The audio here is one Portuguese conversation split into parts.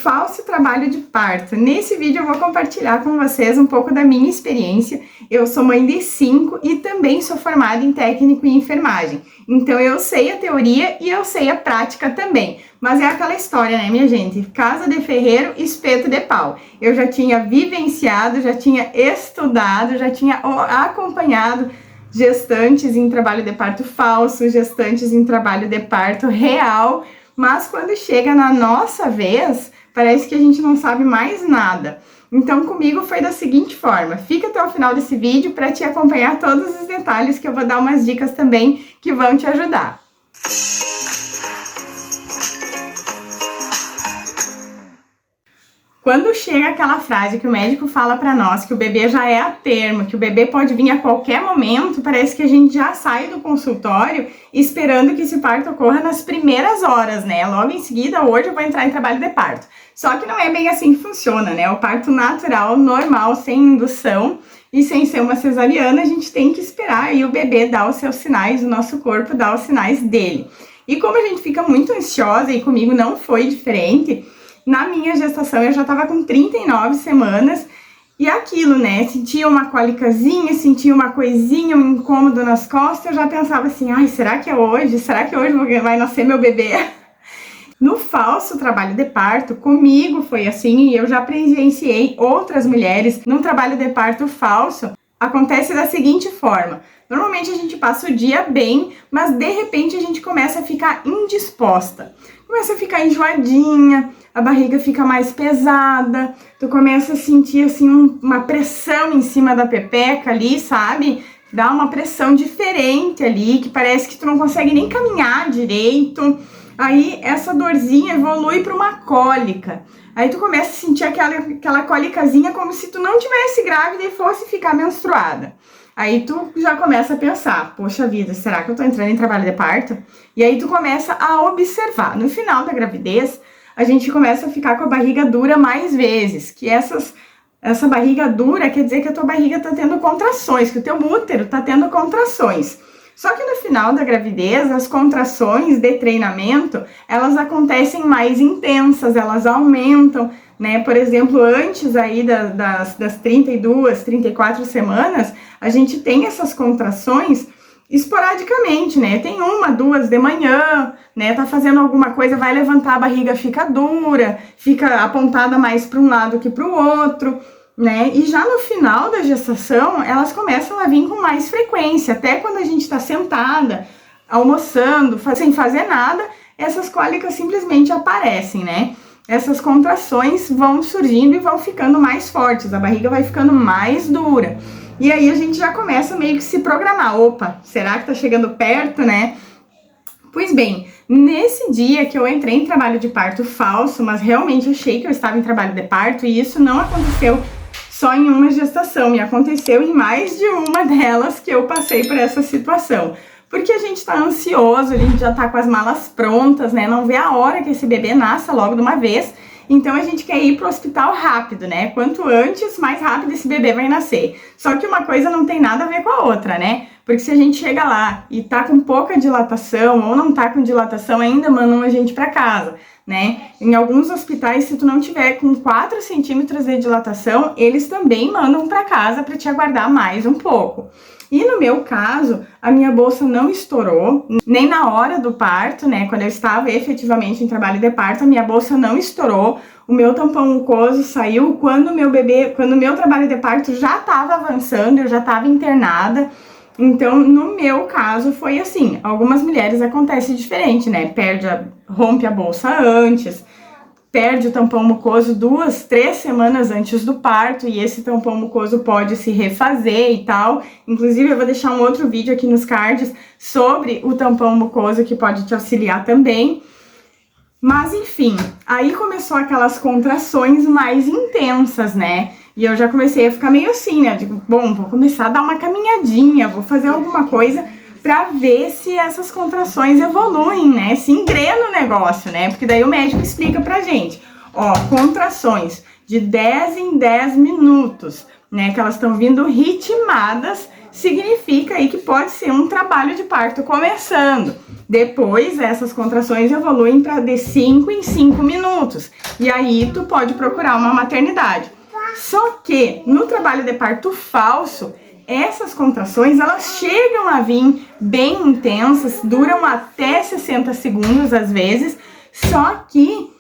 falso trabalho de parto. Nesse vídeo eu vou compartilhar com vocês um pouco da minha experiência. Eu sou mãe de 5 e também sou formada em técnico em enfermagem. Então eu sei a teoria e eu sei a prática também. Mas é aquela história, né, minha gente? Casa de ferreiro, espeto de pau. Eu já tinha vivenciado, já tinha estudado, já tinha acompanhado gestantes em trabalho de parto falso, gestantes em trabalho de parto real. Mas quando chega na nossa vez, parece que a gente não sabe mais nada. Então comigo foi da seguinte forma: fica até o final desse vídeo para te acompanhar todos os detalhes, que eu vou dar umas dicas também que vão te ajudar. Quando chega aquela frase que o médico fala para nós que o bebê já é a termo, que o bebê pode vir a qualquer momento, parece que a gente já sai do consultório esperando que esse parto ocorra nas primeiras horas, né? Logo em seguida, hoje eu vou entrar em trabalho de parto. Só que não é bem assim que funciona, né? O parto natural, normal, sem indução e sem ser uma cesariana, a gente tem que esperar aí o bebê dar os seus sinais, o nosso corpo dar os sinais dele. E como a gente fica muito ansiosa, e comigo não foi diferente, na minha gestação eu já estava com 39 semanas e aquilo, né, sentia uma cólicazinha, sentia uma coisinha, um incômodo nas costas, eu já pensava assim, ai, será que é hoje? Será que hoje vai nascer meu bebê? No falso trabalho de parto, comigo foi assim, e eu já presenciei outras mulheres num trabalho de parto falso. Acontece da seguinte forma: normalmente a gente passa o dia bem, mas de repente a gente começa a ficar indisposta. Começa a ficar enjoadinha, a barriga fica mais pesada, tu começa a sentir assim uma pressão em cima da pepeca ali, sabe? Dá uma pressão diferente ali, que parece que tu não consegue nem caminhar direito. Aí essa dorzinha evolui para uma cólica. Aí tu começa a sentir aquela cólicazinha como se tu não tivesse grávida e fosse ficar menstruada. Aí tu já começa a pensar, poxa vida, será que eu tô entrando em trabalho de parto? E aí tu começa a observar. No final da gravidez, a gente começa a ficar com a barriga dura mais vezes, que essa barriga dura quer dizer que a tua barriga tá tendo contrações, que o teu útero tá tendo contrações. Só que no final da gravidez, as contrações de treinamento, elas acontecem mais intensas, elas aumentam, né? Por exemplo, antes aí das 32, 34 semanas, a gente tem essas contrações esporadicamente, né? Tem 1, 2 de manhã, né? Tá fazendo alguma coisa, vai levantar, a barriga fica dura, fica apontada mais para um lado que para o outro, né? E já no final da gestação, elas começam a vir com mais frequência, até quando a gente está sentada, almoçando, sem fazer nada, essas cólicas simplesmente aparecem, né? Essas contrações vão surgindo e vão ficando mais fortes, a barriga vai ficando mais dura. E aí a gente já começa meio que se programar, opa, será que tá chegando perto, né? Pois bem, nesse dia que eu entrei em trabalho de parto falso, mas realmente achei que eu estava em trabalho de parto, e isso não aconteceu só em uma gestação, me aconteceu em mais de uma delas que eu passei por essa situação. Porque a gente tá ansioso, a gente já tá com as malas prontas, né? Não vê a hora que esse bebê nasça logo de uma vez. Então a gente quer ir pro hospital rápido, né? Quanto antes, mais rápido esse bebê vai nascer. Só que uma coisa não tem nada a ver com a outra, né? Porque se a gente chega lá e tá com pouca dilatação ou não tá com dilatação, ainda mandam a gente pra casa, né? Em alguns hospitais, se tu não tiver com 4 centímetros de dilatação, eles também mandam pra casa pra te aguardar mais um pouco. E no meu caso, a minha bolsa não estourou, nem na hora do parto, né? Quando eu estava efetivamente em trabalho de parto, a minha bolsa não estourou. O meu tampão mucoso saiu quando o meu trabalho de parto já estava avançando, eu já estava internada. Então, no meu caso, foi assim. Algumas mulheres acontece diferente, né? Rompe a bolsa antes, perde o tampão mucoso 2, 3 semanas antes do parto, e esse tampão mucoso pode se refazer e tal. Inclusive, eu vou deixar um outro vídeo aqui nos cards sobre o tampão mucoso que pode te auxiliar também. Mas, enfim, aí começou aquelas contrações mais intensas, né? E eu já comecei a ficar meio assim, né? Digo, bom, vou começar a dar uma caminhadinha, vou fazer alguma coisa pra ver se essas contrações evoluem, né? Se engrena o negócio, né? Porque daí o médico explica pra gente, ó, contrações de 10 em 10 minutos, né, que elas estão vindo ritmadas, significa aí que pode ser um trabalho de parto começando. Depois, essas contrações evoluem para de 5 em 5 minutos. E aí, tu pode procurar uma maternidade. Só que, no trabalho de parto falso, essas contrações, elas chegam a vir bem intensas, duram até 60 segundos às vezes, só que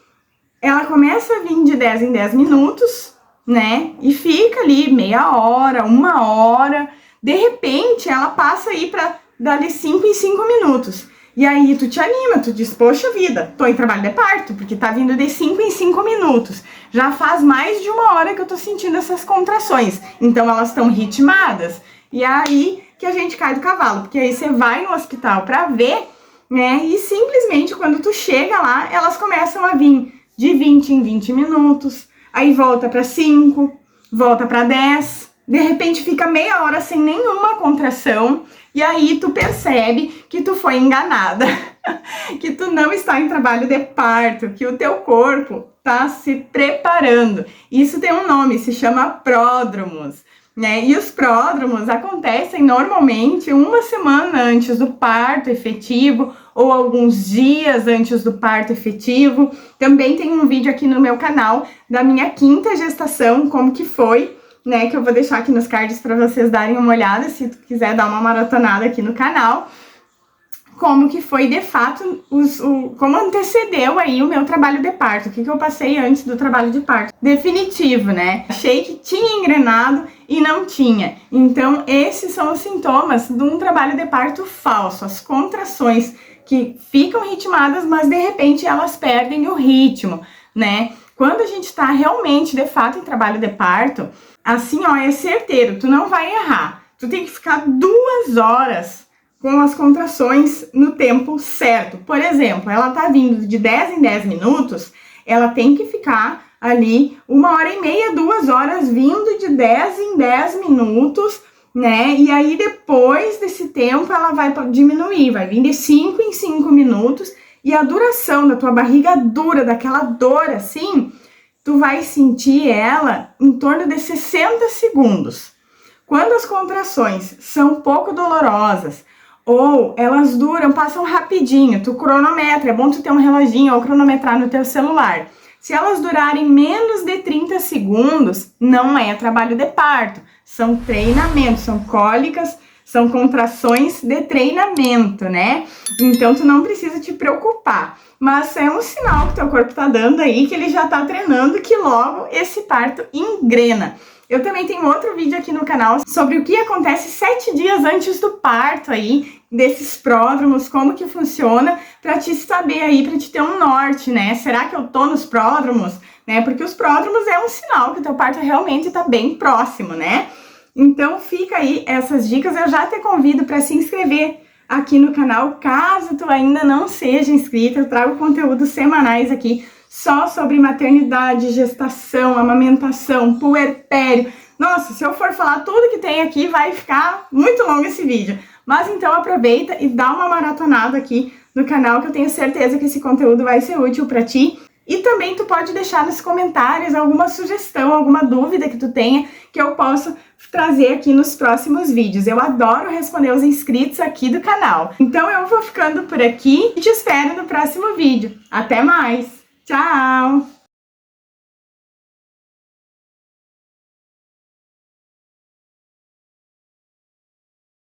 ela começa a vir de 10 em 10 minutos, né? E fica ali meia hora, 1 hora. De repente, ela passa aí para dar de 5 em 5 minutos. E aí tu te anima, tu diz, poxa vida, tô em trabalho de parto, porque tá vindo de 5 em 5 minutos. Já faz mais de 1 hora que eu tô sentindo essas contrações. Então elas estão ritmadas. E é aí que a gente cai do cavalo, porque aí você vai no hospital pra ver, né? E simplesmente quando tu chega lá, elas começam a vir de 20 em 20 minutos. Aí volta pra 5, volta pra 10. De repente fica meia hora sem nenhuma contração. E aí tu percebe que tu foi enganada, que tu não está em trabalho de parto, que o teu corpo tá se preparando. Isso tem um nome, se chama pródromos, né? E os pródromos acontecem normalmente 1 semana antes do parto efetivo ou alguns dias antes do parto efetivo. Também tem um vídeo aqui no meu canal da minha 5ª gestação, como que foi, né, que eu vou deixar aqui nos cards para vocês darem uma olhada, se tu quiser dar uma maratonada aqui no canal, como que foi de fato, como antecedeu aí o meu trabalho de parto, o que eu passei antes do trabalho de parto definitivo, né? Achei que tinha engrenado e não tinha. Então, esses são os sintomas de um trabalho de parto falso, as contrações que ficam ritmadas, mas de repente elas perdem o ritmo, né? Quando a gente tá realmente, de fato, em trabalho de parto, assim, ó, é certeiro, tu não vai errar. Tu tem que ficar 2 horas com as contrações no tempo certo. Por exemplo, ela tá vindo de 10 em 10 minutos, ela tem que ficar ali 1h30, 2 horas, vindo de 10 em 10 minutos, né? E aí, depois desse tempo, ela vai diminuir, vai vir de 5 em 5 minutos, e a duração da tua barriga dura, daquela dor assim, tu vai sentir ela em torno de 60 segundos. Quando as contrações são pouco dolorosas ou elas duram, passam rapidinho, tu cronometra, é bom tu ter um reloginho ou cronometrar no teu celular. Se elas durarem menos de 30 segundos, não é trabalho de parto, são treinamentos, são cólicas, são contrações de treinamento, né? Então tu não precisa te preocupar. Mas é um sinal que teu corpo tá dando aí, que ele já tá treinando, que logo esse parto engrena. Eu também tenho outro vídeo aqui no canal sobre o que acontece 7 dias antes do parto aí, desses pródromos, como que funciona, pra te saber aí, pra te ter um norte, né? Será que eu tô nos pródromos? Né? Porque os pródromos é um sinal que teu parto realmente tá bem próximo, né? Então fica aí essas dicas, eu já te convido para se inscrever aqui no canal, caso tu ainda não seja inscrita. Eu trago conteúdos semanais aqui só sobre maternidade, gestação, amamentação, puerpério. Nossa, se eu for falar tudo que tem aqui, vai ficar muito longo esse vídeo. Mas então aproveita e dá uma maratonada aqui no canal, que eu tenho certeza que esse conteúdo vai ser útil para ti. E também tu pode deixar nos comentários alguma sugestão, alguma dúvida que tu tenha, que eu posso trazer aqui nos próximos vídeos. Eu adoro responder os inscritos aqui do canal. Então eu vou ficando por aqui e te espero no próximo vídeo. Até mais! Tchau!